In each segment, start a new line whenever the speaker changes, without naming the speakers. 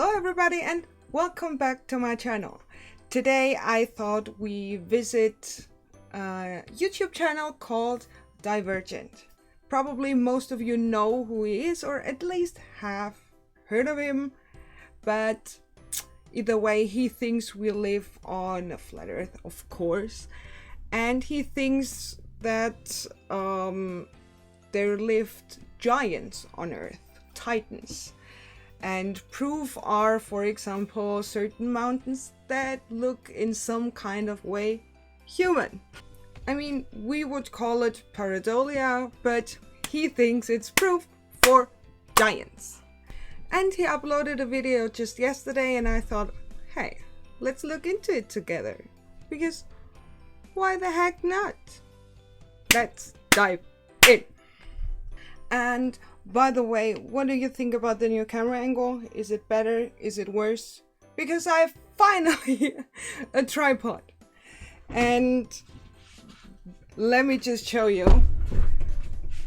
Hello everybody and welcome back to my channel. Today I thought we visit a YouTube channel called Divergent. Probably most of you know who he is, or at least have heard of him, but either way he thinks we live on a flat earth, of course, and he thinks that there lived giants on earth, titans. And proof are, for example, certain mountains that look in some kind of way human. I mean, we would call it pareidolia, but he thinks it's proof for giants. And he uploaded a video just yesterday and I thought, hey, let's look into it together. Because why the heck not? Let's dive in. And by the way, what do you think about the new camera angle? Is it better? Is it worse? Because I have finally a tripod. And let me just show you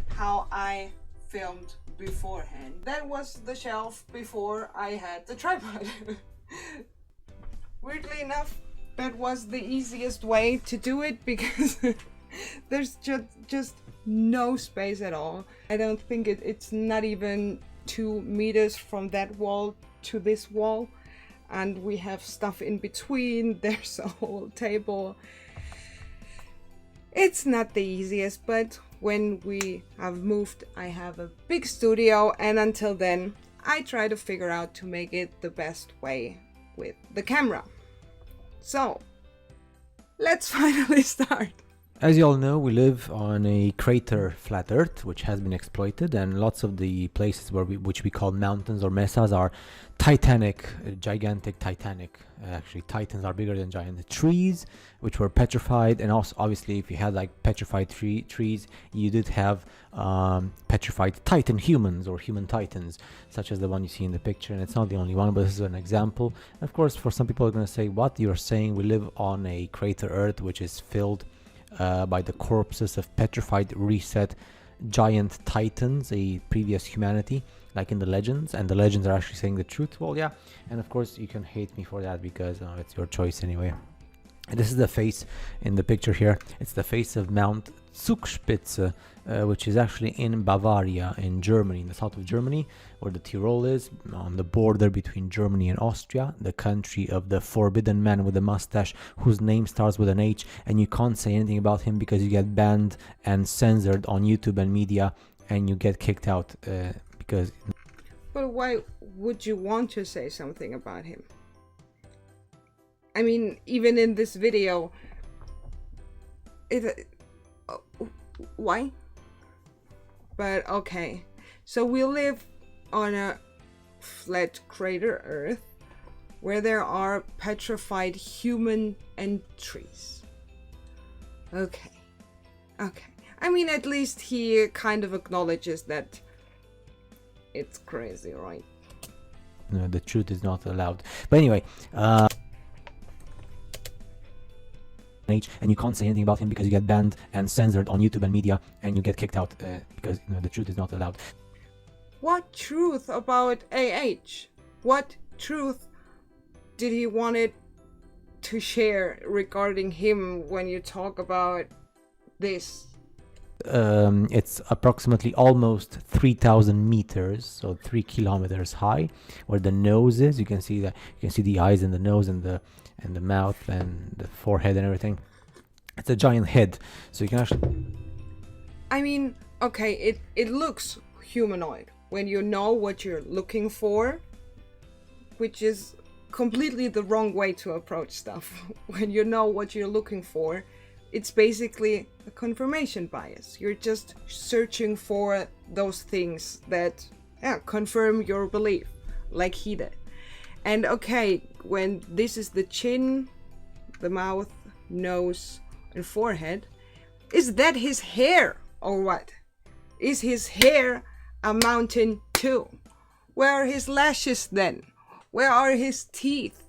how I filmed beforehand. That was the shelf before I had the tripod. Weirdly enough, that was the easiest way to do it because there's just no space at all. I don't think it's not even 2 meters from that wall to this wall, and we have stuff in between. There's a whole table. It's not the easiest, but when we have moved, I have a big studio, and until then I try to figure out to make it the best way with the camera. So let's finally start.
As you all know, we live on a crater flat earth which has been exploited, and lots of the places which we call mountains or mesas are titanic, gigantic titanic. Actually, titans are bigger than giant trees which were petrified, and also obviously if you had like petrified trees, you did have petrified titan humans or human titans, such as the one you see in the picture. And it's not the only one, but this is an example. Of course, for some people are going to say, what you're saying, we live on a crater earth which is filled by the corpses of petrified, reset giant titans, a previous humanity, like in the legends, and the legends are actually saying the truth. Well, yeah, and of course you can hate me for that because it's your choice anyway. And this is the face in the picture here. It's the face of Mount Zugspitze, which is actually in Bavaria, in Germany, in the south of Germany, where the Tyrol is, on the border between Germany and Austria, the country of the forbidden man with a mustache whose name starts with an H, and you can't say anything about him because you get banned and censored on YouTube and media, and you get kicked out because...
But why would you want to say something about him? I mean, even in this video, why? But okay, so we live on a flat crater Earth where there are petrified human and trees. Okay. I mean, at least he kind of acknowledges that it's crazy, right?
No, the truth is not allowed. But anyway, and you can't say anything about him because you get banned and censored on YouTube and media, and you get kicked out because the truth is not allowed.
What truth about AH? What truth did he wanted to share regarding him when you talk about this?
It's approximately almost 3,000 meters, so 3 kilometers high, where the nose is. You can see that. You can see the eyes and the nose and the mouth and the forehead and everything. It's a giant head, so you can actually...
I mean, okay, it looks humanoid when you know what you're looking for, which is completely the wrong way to approach stuff. When you know what you're looking for, it's basically a confirmation bias. You're just searching for those things that confirm your belief, like he did. And okay, when this is the chin, the mouth, nose, and forehead, is that his hair or what? Is his hair a mountain too? Where are his lashes then? Where are his teeth?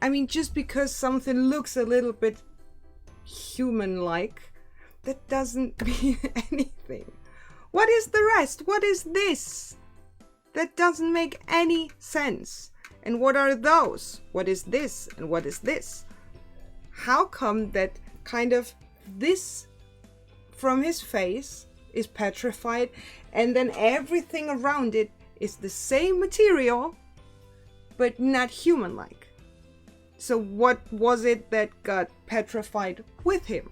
I mean, just because something looks a little bit human-like, that doesn't mean anything. What is the rest? What is this? That doesn't make any sense. And what are those? What is this? And what is this? How come that kind of this from his face is petrified, and then everything around it is the same material, but not human-like? So what was it that got petrified with him?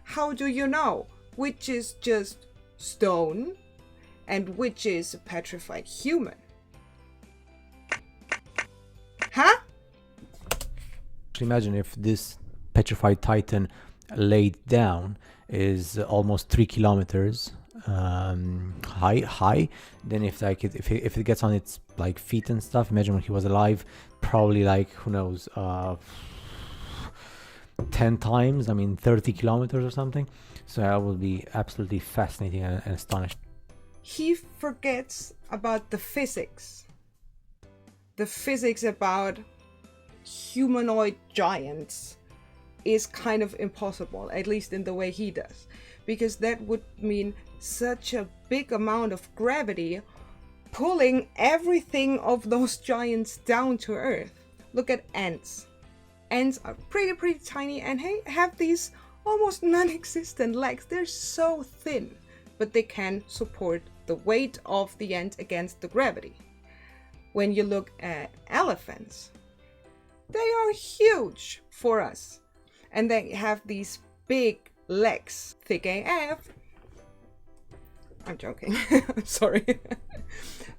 How do you know which is just stone and which is a petrified human? Huh?
Imagine if this petrified titan laid down is almost 3 kilometers high. Then if it gets on its like feet and stuff, imagine when he was alive, probably like, who knows, 10 times, 30 kilometers or something. So I will be absolutely fascinating and astonished.
He forgets about the physics about humanoid giants is kind of impossible, at least in the way he does, because that would mean such a big amount of gravity pulling everything of those giants down to earth. Look at ants. Ants are pretty tiny and have these almost non-existent legs. They're so thin, but they can support the weight of the ant against the gravity. When you look at elephants, they are huge for us, and they have these big legs, thick AF. I'm joking, I'm sorry.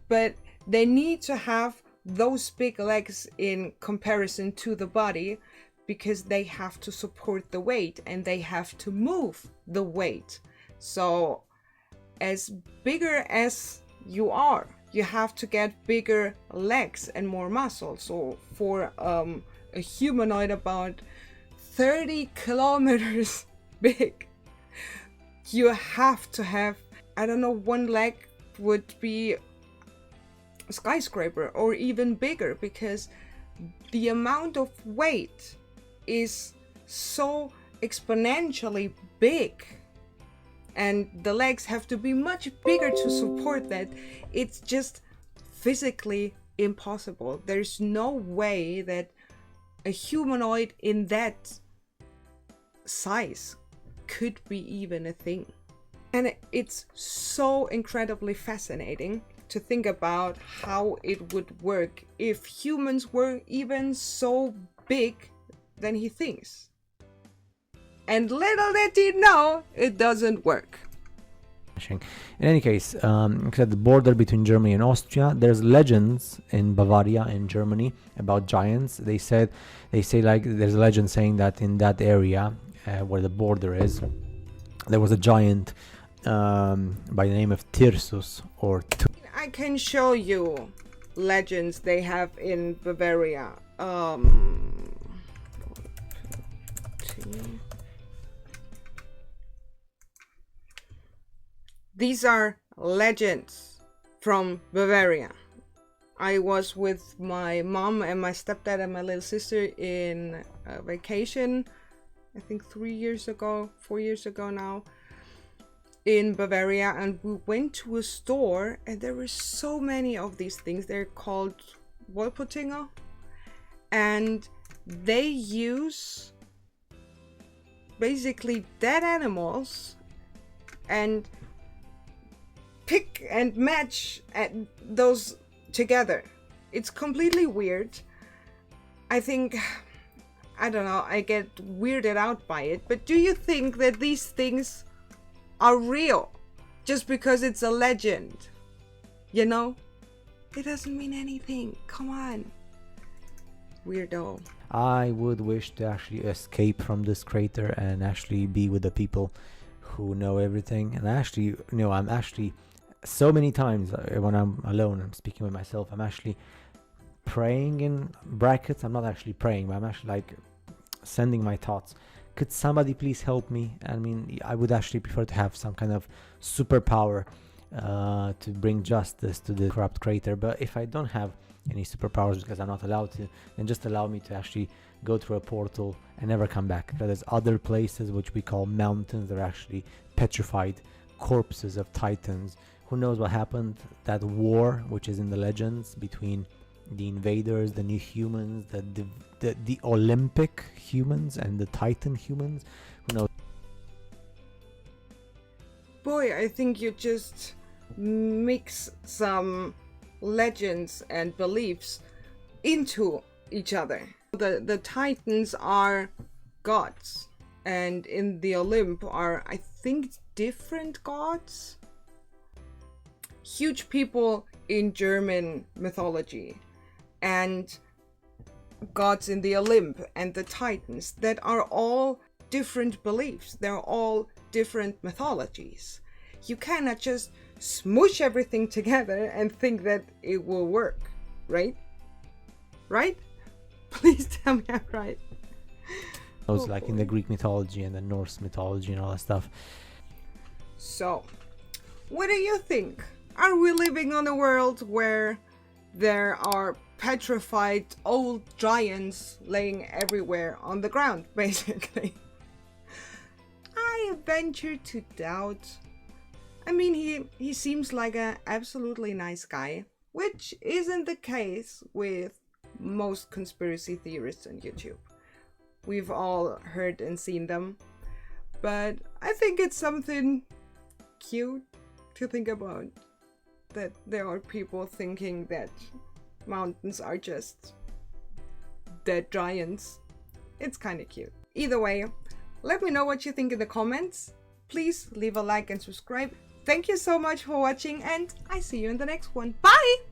But they need to have those big legs in comparison to the body, because they have to support the weight and they have to move the weight. So as bigger as you are, you have to get bigger legs and more muscles. So for a humanoid about 30 kilometers big, you have to have, I don't know, one leg would be a skyscraper or even bigger, because the amount of weight is so exponentially big, and the legs have to be much bigger to support that. It's just physically impossible. There's no way that a humanoid in that size could be even a thing. And it's so incredibly fascinating to think about how it would work if humans were even so big than he thinks. And little did he know, it doesn't work.
In any case, at the border between Germany and Austria, there's legends in Bavaria, in Germany, about giants. They say like there's a legend saying that in that area where the border is, there was a giant by the name of Tirsus or.
I can show you legends they have in Bavaria. These are legends from Bavaria. I was with my mom and my stepdad and my little sister in a vacation, I think 4 years ago now, in Bavaria, and we went to a store and there were so many of these things. They're called Wolpertinger, and they use basically dead animals and pick and match those together. It's completely weird. I think, I don't know, I get weirded out by it. But do you think that these things are real just because it's a legend? You know? It doesn't mean anything. Come on. Weirdo.
I would wish to actually escape from this crater and actually be with the people who know everything. And actually, I'm actually so many times when I'm alone, I'm speaking with myself, I'm actually praying in brackets. I'm not actually praying, but I'm actually like sending my thoughts. Could somebody please help me? I mean, I would actually prefer to have some kind of superpower to bring justice to the corrupt crater. But if I don't have any superpowers because I'm not allowed to, then just allow me to actually go through a portal and never come back. There's other places which we call mountains that are actually petrified, corpses of titans. Who knows what happened? That war, which is in the legends, between the invaders, the new humans, the Olympic humans and the Titan humans. Who knows?
Boy, I think you just mix some legends and beliefs into each other. The Titans are gods, and in the Olymp are, I think, different gods. Huge people in German mythology, and gods in the Olymp and the Titans that are all different beliefs. They're all different mythologies. You cannot just smoosh everything together and think that it will work, right? Right? Please tell me I'm right.
Those like in the Greek mythology and the Norse mythology and all that stuff.
So, what do you think? Are we living on a world where there are petrified old giants laying everywhere on the ground, basically? I venture to doubt. I mean, he seems like an absolutely nice guy, which isn't the case with most conspiracy theorists on YouTube. We've all heard and seen them, but I think it's something cute to think about, that there are people thinking that mountains are just dead giants. It's kind of cute. Either way, let me know what you think in the comments. Please leave a like and subscribe. Thank you so much for watching, and I see you in the next one. Bye!